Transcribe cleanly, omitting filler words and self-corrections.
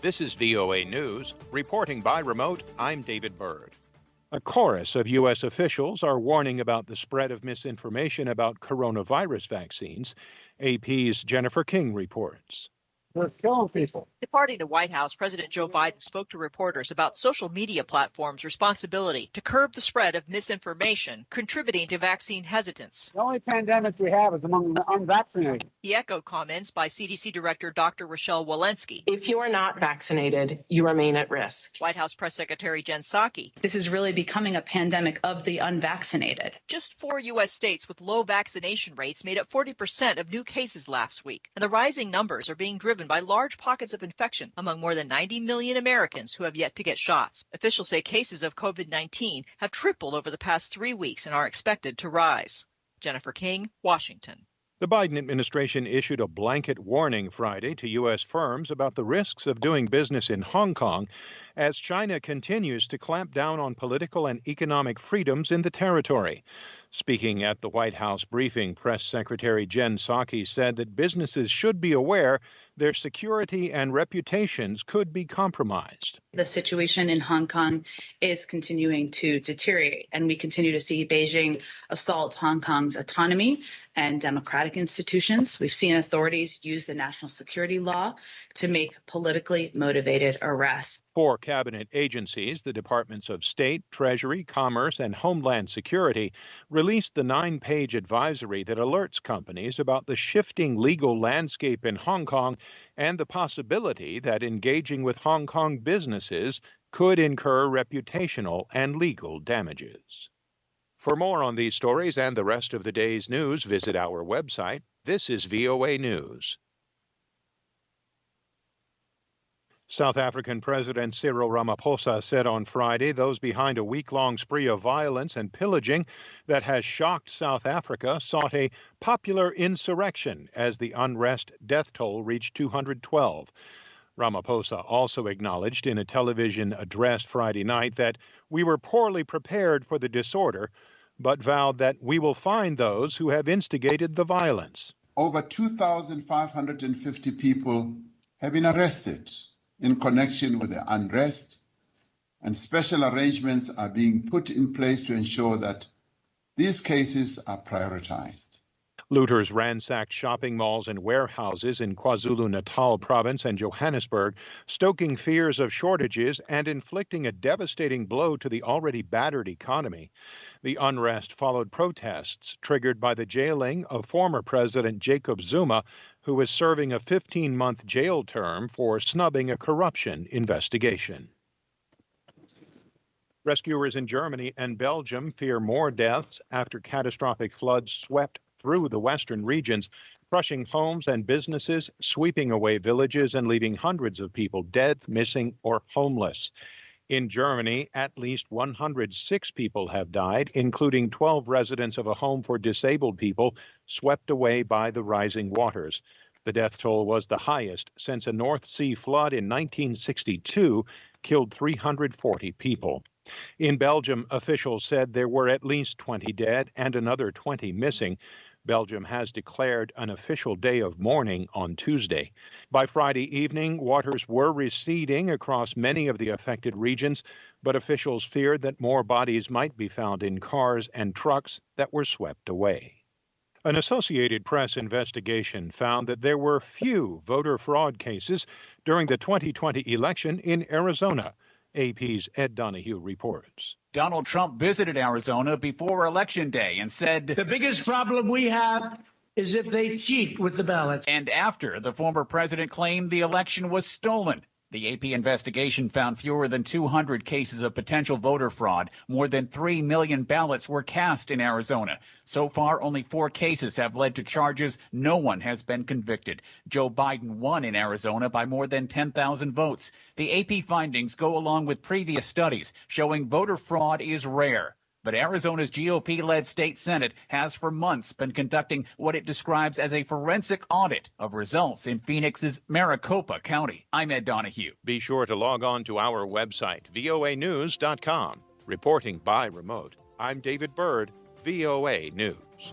This is VOA News. Reporting by remote, I'm David Byrd. A chorus of U.S. officials are warning about the spread of misinformation about coronavirus vaccines. AP's Jennifer King reports. We're killing people. Departing the White House, President Joe Biden spoke to reporters about social media platforms' responsibility to curb the spread of misinformation contributing to vaccine hesitance. The only pandemic we have is among the unvaccinated. He echoed comments by CDC Director Dr. Rochelle Walensky. If you are not vaccinated, you remain at risk. White House Press Secretary Jen Psaki. This is really becoming a pandemic of the unvaccinated. Just 4 U.S. states with low vaccination rates made up 40% of new cases last week, and the rising numbers are being driven by large pockets of infection among more than 90 million Americans who have yet to get shots. Officials say cases of COVID-19 have tripled over the past 3 weeks and are expected to rise. Jennifer King, Washington. The Biden administration issued a blanket warning Friday to U.S. firms about the risks of doing business in Hong Kong as China continues to clamp down on political and economic freedoms in the territory. Speaking at the White House briefing, Press Secretary Jen Psaki said that businesses should be aware their security and reputations could be compromised. The situation in Hong Kong is continuing to deteriorate, and we continue to see Beijing assault Hong Kong's autonomy and democratic institutions. We've seen authorities use the national security law to make politically motivated arrests. 4 cabinet agencies, the Departments of State, Treasury, Commerce, and Homeland Security, released the 9-page advisory that alerts companies about the shifting legal landscape in Hong Kong and the possibility that engaging with Hong Kong businesses could incur reputational and legal damages. For more on these stories and the rest of the day's news, visit our website. This is VOA News. South African President Cyril Ramaphosa said on Friday those behind a week-long spree of violence and pillaging that has shocked South Africa sought a popular insurrection as the unrest death toll reached 212. Ramaphosa also acknowledged in a television address Friday night that we were poorly prepared for the disorder, but vowed that we will find those who have instigated the violence. Over 2,550 people have been arrested in connection with the unrest, and special arrangements are being put in place to ensure that these cases are prioritized. Looters ransacked shopping malls and warehouses in KwaZulu-Natal province and Johannesburg, stoking fears of shortages and inflicting a devastating blow to the already battered economy. The unrest followed protests triggered by the jailing of former President Jacob Zuma, who is serving a 15-month jail term for snubbing a corruption investigation. Rescuers in Germany and Belgium fear more deaths after catastrophic floods swept through the western regions, crushing homes and businesses, sweeping away villages, and leaving hundreds of people dead, missing, or homeless. In Germany, at least 106 people have died, including 12 residents of a home for disabled people swept away by the rising waters. The death toll was the highest since a North Sea flood in 1962 killed 340 people. In Belgium, officials said there were at least 20 dead and another 20 missing. Belgium has declared an official day of mourning on Tuesday. By Friday evening, waters were receding across many of the affected regions, but officials feared that more bodies might be found in cars and trucks that were swept away. An Associated Press investigation found that there were few voter fraud cases during the 2020 election in Arizona. AP's Ed Donahue reports. Donald Trump visited Arizona before Election Day and said, "The biggest problem we have is if they cheat with the ballots." And after the former president claimed the election was stolen. The AP investigation found fewer than 200 cases of potential voter fraud. More than 3 million ballots were cast in Arizona. So far, only 4 cases have led to charges. No one has been convicted. Joe Biden won in Arizona by more than 10,000 votes. The AP findings go along with previous studies showing voter fraud is rare. But Arizona's GOP-led state Senate has for months been conducting what it describes as a forensic audit of results in Phoenix's Maricopa County. I'm Ed Donahue. Be sure to log on to our website, voanews.com. Reporting by remote, I'm David Byrd, VOA News.